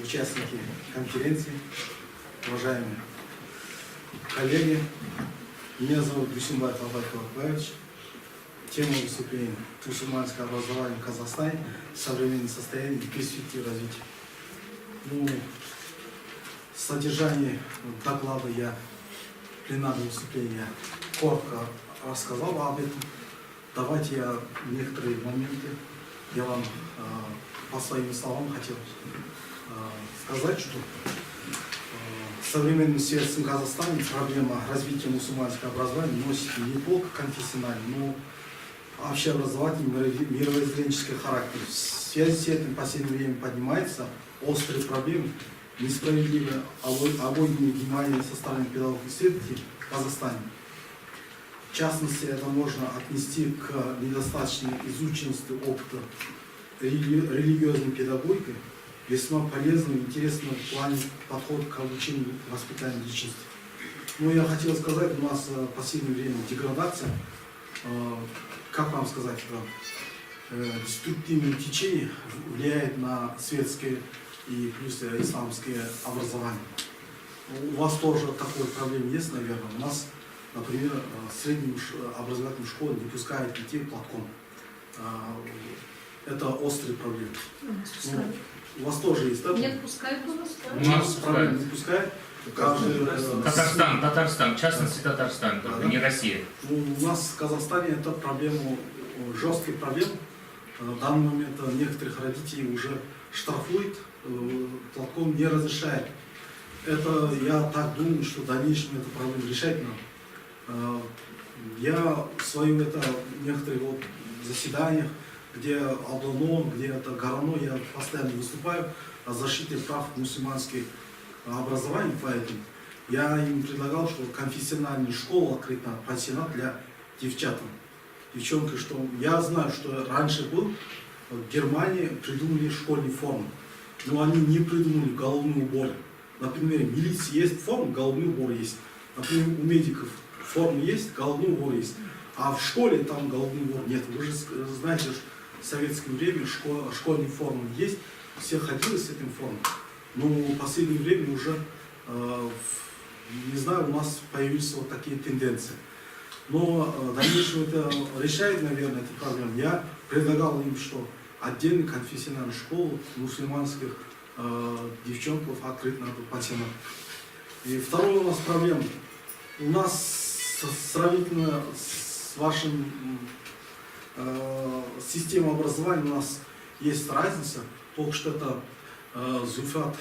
участники конференции, уважаемые коллеги. Меня зовут Дюсимбаев Абай Калакбаевич. Тема выступления «Мусульманское образование в Казахстане. Современное состояние и перспективы развития». Содержание доклада я пленарного выступления коротко рассказал об этом. Давайте я некоторые моменты я вам по своим словам хотел сказать, что в современном светском Казахстане проблема развития мусульманского образования носит не только конфессиональный, но общеобразовательный, мировоззренческий характер. В связи с этим в последнее время поднимаются острые проблемы несправедливое обойдение внимания со стороны педагогов и исследователей в Казахстане. В частности, это можно отнести к недостаточной изученности опыта религиозной педагогики, весьма полезным и интересным в плане подхода к обучению и воспитанию личности. Я хотел сказать, у нас в последнее время деградация, как вам сказать, деструктивные течения влияет на светское и плюс исламское образование. У вас тоже такой проблем есть, наверное. У нас, например, среднюю образовательную школу не пускают детей платком. Это острые проблемы. У вас тоже есть, да? Нет, пускают у нас. У нас проблем не пускают. Татарстан, в частности Татарстан, не Россия. У нас в Казахстане это проблема, жесткие проблемы. В данный момент некоторых родителей уже штрафуют, платком не разрешает. Это, я так думаю, что в дальнейшем эту проблему решать надо. Я в своих некоторых заседаниях, где Алдано, где это Горано, я постоянно выступаю о защите прав мусульманских образований, поэтому я им предлагал, что конфессиональную школу открыть на пансионат для девчат. Девчонки, что я знаю, что раньше был в Германии придумали школьные формы, но они не придумали головные уборы. Например, в милиции есть форма, головной убор есть. Например, у медиков форма есть, головной убор есть. А в школе там головной убор нет. Вы же знаете, что в советское время школьные формы есть, все ходили с этим формой. Но в последнее время уже, не знаю, у нас появились вот такие тенденции. Но в дальнейшем это решает, наверное, эту проблему. Я предлагал им, что отдельную конфессиональную школу мусульманских девчонков открыть надо пансионат. И вторая у нас проблема. У нас сравнительно с вашим системой образования у нас есть разница. Только что это Зульфат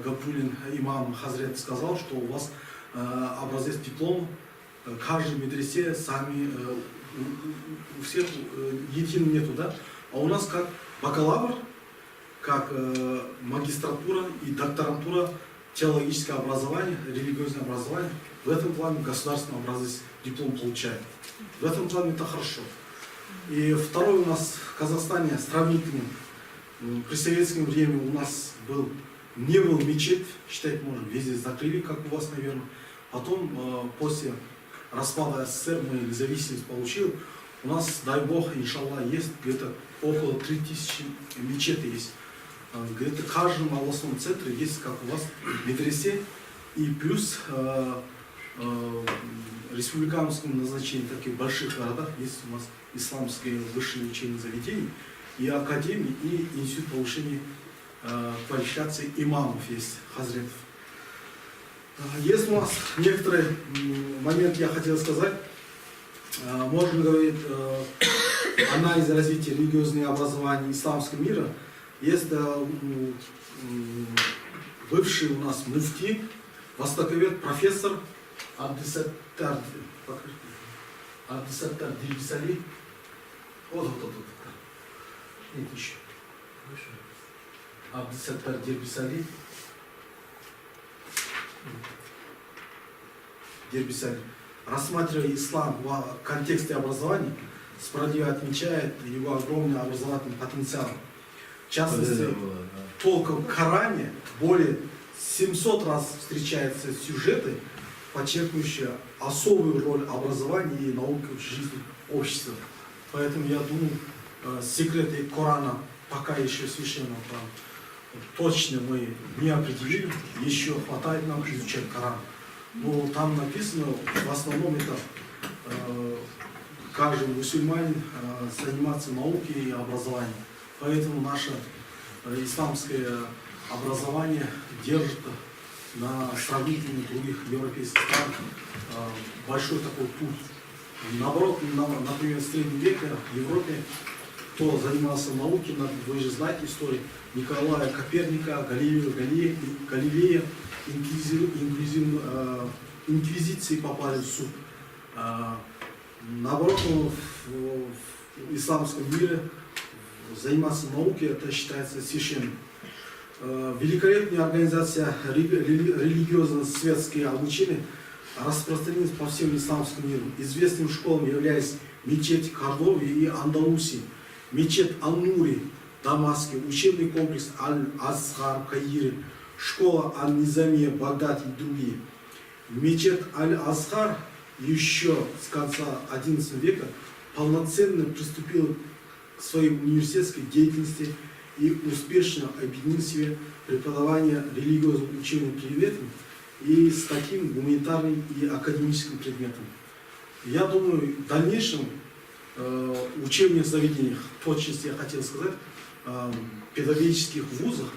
Габдуллин, имам Хазрет, сказал, что у вас образец диплома, каждой медресе сами, у всех единого нету, да? А у нас как бакалавр, как магистратура и докторантура, теологическое образование, религиозное образование, в этом плане государственный образец диплом получает. В этом плане это хорошо. И второй у нас в Казахстане сравнительно. При советском времени у нас не был мечеть, считать можно, везде закрыли, как у вас, наверное. Потом, после распада СССР, мы независимость получили. У нас, дай бог, иншаллах, есть где-то около 3000 мечетей есть. Где-то в каждом областном центре есть, как у вас, медресе, и плюс республиканском назначении, таких больших городах есть у нас исламские высшие учебные заведения, и академии, и институт повышения квалификации имамов есть, хазретов. Есть у нас некоторые моменты, я хотел сказать. Можно говорить анализ развития религиозного образования исламского мира. Есть бывший у нас муфти, востоковед, профессор Абдусаттар Дирбисали. Вот. Нет, еще. Абдусаттар Дирбисали. Рассматривая ислам в контексте образования, справедливо отмечает его огромный образовательный потенциал. В частности, только в Коране более 700 раз встречаются сюжеты, подчеркивающие особую роль образования и науки в жизни общества. Поэтому я думаю, секреты Корана пока еще священного права. точно мы не определили, еще хватает нам изучать Коран. Но там написано, в основном это как же мусульманин заниматься наукой и образованием. Поэтому наше исламское образование держит на сравнительно других европейских стран большой такой путь. Наоборот, например, в среднем веке в Европе, кто занимался наукой, вы же знаете историю Николая Коперника, Галилея, инквизиции попали в суд. Наоборот, в исламском мире заниматься наукой, это считается священным. Великолепная организация религиозно-светское обучение распространилась по всему исламскому миру. Известным школам являются мечеть Кордовы и Андалусии, мечеть Ан-Нури, Дамаске, учебный комплекс Аль-Азхар в Каире, школа Ан-Низамия, Багдад и другие. Мечеть Аль-Азхар еще с конца XI века полноценно приступила к своей университетской деятельности и успешно объединил в себе преподавание религиозных учебных предметов и с таким гуманитарным и академическим предметом. Я думаю, в дальнейшем учебных заведениях, в точности я хотел сказать, педагогических вузах,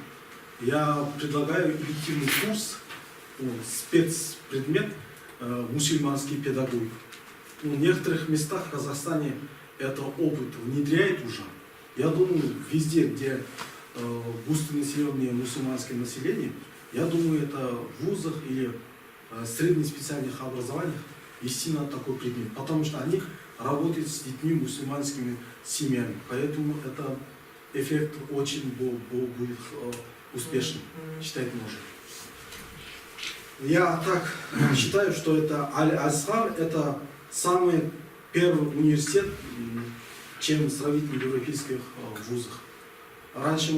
я предлагаю элективный курс, спецпредмет мусульманский педагог. В некоторых местах в Казахстане это опыт внедряет уже. Я думаю, везде, где густонаселенное мусульманское население, я думаю, это в вузах или среднеспециальных образованиях вести на такой предмет, потому что они работают с детьми мусульманскими семьями, поэтому это эффект очень будет успешным, считать можно. Я так считаю, что это Аль-Азхар, это самый первый университет, чем сравнительно в европейских вузах. Раньше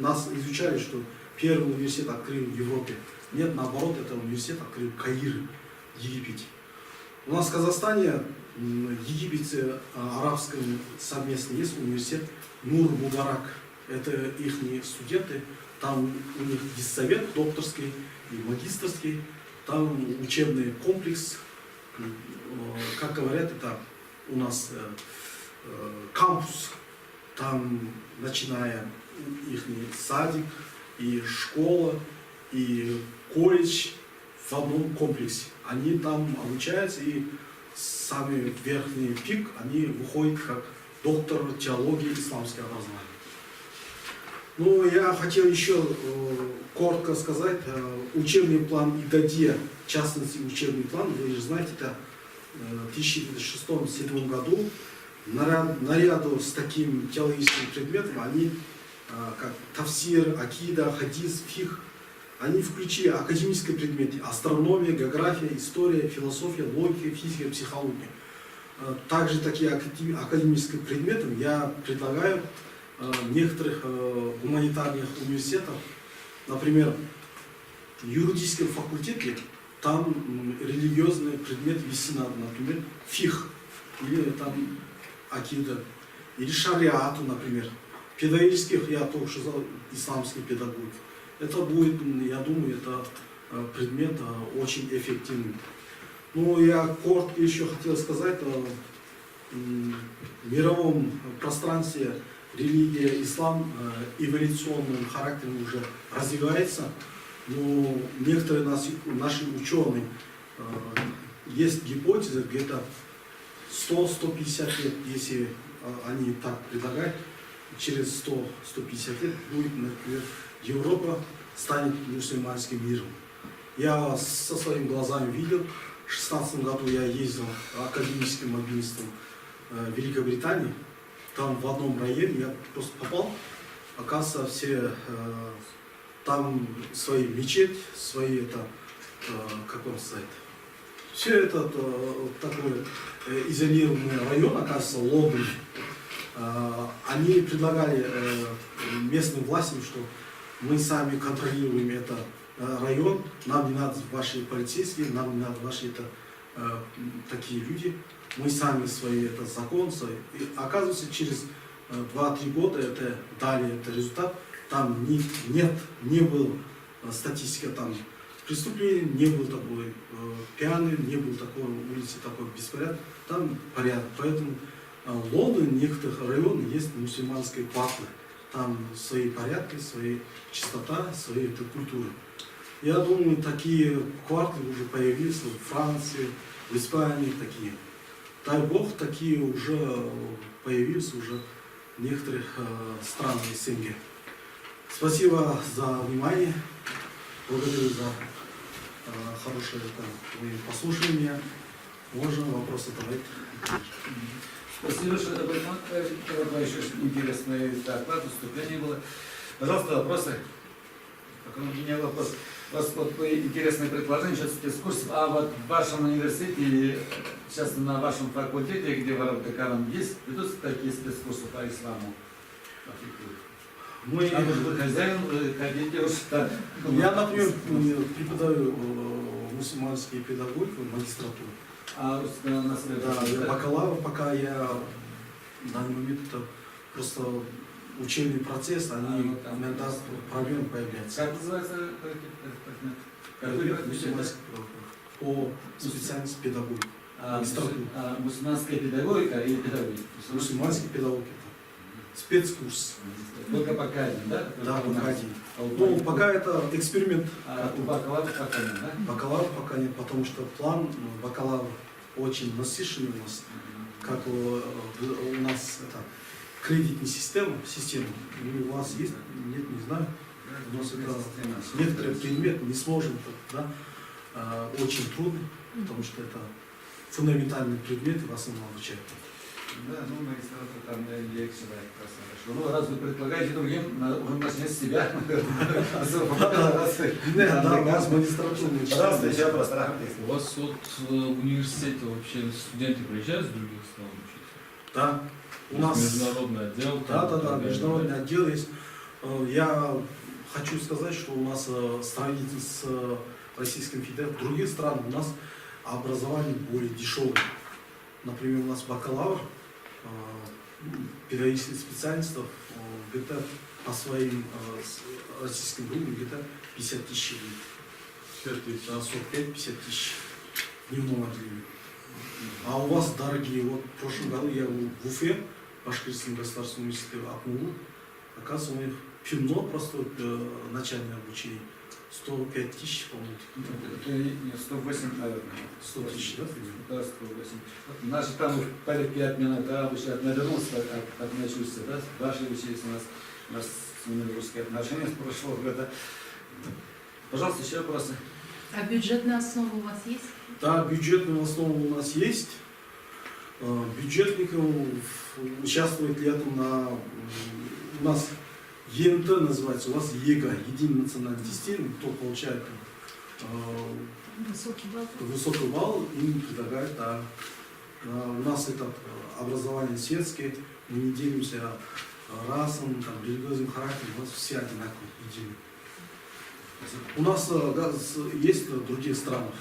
нас изучали, что первый университет открыл в Европе. Нет, наоборот, это университет открыл в Каире, Египте. У нас в Казахстане, в Египте, арабском совместно есть университет Нур-Мударак. Это их студенты, там у них есть совет докторский и магистрский, там учебный комплекс, как говорят, это у нас кампус, там начиная их садик и школа и колледж в одном комплексе. Они там обучаются и самый верхний пик, они выходят как доктор теологии исламского образования. Ну, я хотел еще коротко сказать, учебный план ИГАДИА, в частности учебный план, вы же знаете, это в 2006-2007 году наряду с таким теологическим предметом, они, как тафсир, акида, хадис, фих, они включили академические предметы: астрономия, география, история, философия, логика, физика, психология. Также такие академические предметы я предлагаю в некоторых гуманитарных университетах, например, в юридическом факультете, там религиозный предмет вести надо, например, фих, или там акида, или шариату, например. Педагогических, я только что сказал, исламский педагог. Это будет, я думаю, это предмет очень эффективный. Ну, я коротко еще хотел сказать, в мировом пространстве религия, ислам эволюционным характером уже развивается, но некоторые наши ученые, есть гипотеза, где-то 100-150 лет, если они так предлагают, через 100-150 лет будет, например, Европа станет мусульманским миром. Я со своими глазами видел, в 2016 году я ездил академическим мобильством в Великобритании, там в одном районе я просто попал, оказывается, все там свои мечеть, свои как вам сказать, все это такой изолированный район, оказывается, Лондон. Они предлагали местным властям, что мы сами контролируем этот район, нам не надо ваши полицейские, нам не надо ваши такие люди, мы сами свои закон. И оказывается, через 2-3 года это дали результат, там не было статистика там преступлений, не было такой пьяный, не было такой улицы, такой беспорядок, там порядок. Поэтому Лондон, в некоторых районах есть мусульманские кварталы. Там свои порядки, свои чистота, свои культуры. Я думаю, такие кварталы уже появились в Франции, в Испании такие. Дай Бог, такие уже появились уже в некоторых странах СНГ. Спасибо за внимание. Благодарю за хорошее вы послушали меня. Можно вопросы задавать. Спасибо, что это было еще интересное доклад, выступление было. Пожалуйста, вопросы? Пока у меня вопрос. У вас вот интересное предложение сейчас спецкурсов, а вот в вашем университете, сейчас на вашем факультете, где в Арабдакарам есть, ведутся такие спецкурсы по исламу? Мы, А может быть, хозяин, хотите уж так? я, например, преподаю мусульманские педагогику, магистратуру. А на Да, я бакалавр, пока я в данный момент это просто учебный процесс, они вот там иногда просто. проблемы появляются. Как называется предмет? Мусульманский по специальности педагогика. Мусульманская педагогика или педагогика? Мусульманский педагогика. Спецкурс. Только пока один, да? Да, Только пока у нас. один. А у Ну, пока это эксперимент. А у бакалавра пока нет, да? Бакалавр пока нет, потому что план бакалавра очень насыщенный у нас. Как у нас это кредитная система, у вас есть, нет, не знаю. У нас это некоторые предметы не сложно, да, очень трудно, потому что это фундаментальные предметы в основном обучают. Да, ну магистратура там легче, да, как раз хорошо. Ну, раз вы предлагаете другим, он начнет с себя. Да, у нас магистратура. Пожалуйста, еще вопрос. У вас вот в университете вообще студенты приезжают с других стран учиться? Да, у нас международный отдел. Да, международный отдел есть. Я хочу сказать, что у нас сравнительно с Российской Федерацией, в других странах у нас образование более дешевое. Например, у нас бакалавр педагогических специалистов где-то по своим российским группам где-то 50 тысяч рублей. 45-50 тысяч в дневном отделе. А у вас дорогие, вот в прошлом году я в Уфе, Башкирском государственном университете АКМУ, оказывается, у них пивно просто начальное обучение. 105 тысяч, по-моему. Это не 108, наверное. 100 тысяч, да? Да, 108. Наши там в порядке обмена, да, обычно навернулся, как начался, да, ваши учились у нас с ними русские отношения с прошлого года. Пожалуйста, еще вопросы. А бюджетная основа у вас есть? Да, бюджетная основа у нас есть. Бюджетников участвует летом у нас ЕНТ называется, у вас ЕГА, единый национальный тестирование, кто получает высокий балл, им предлагают, да. У нас это образование светское, мы не делимся расом, там, религиозным характером, у нас все одинаковые, единые. У нас есть в других странах,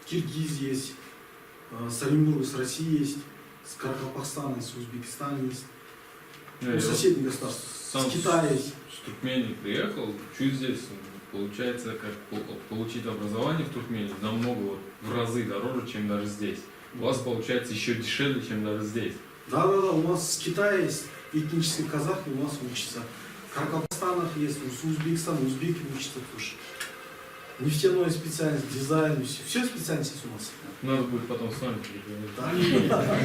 Киргизия есть, с Оренбурга, с России есть, с Каракалпакстана, с Узбекистана есть, соседних государств, с Китая есть. В Туркмении приехал, чуть здесь, получается, как получить образование в Туркмении намного, в разы дороже, чем даже здесь. У вас получается еще дешевле, чем даже здесь. Да, у нас с Китая есть этнические казахи, у нас учатся. В Каракалпакстанах есть, с Узбекистана, узбеки учатся тоже. Нефтяная специальность, дизайн, все специальности у нас. Надо будет потом с вами переговорить. Да.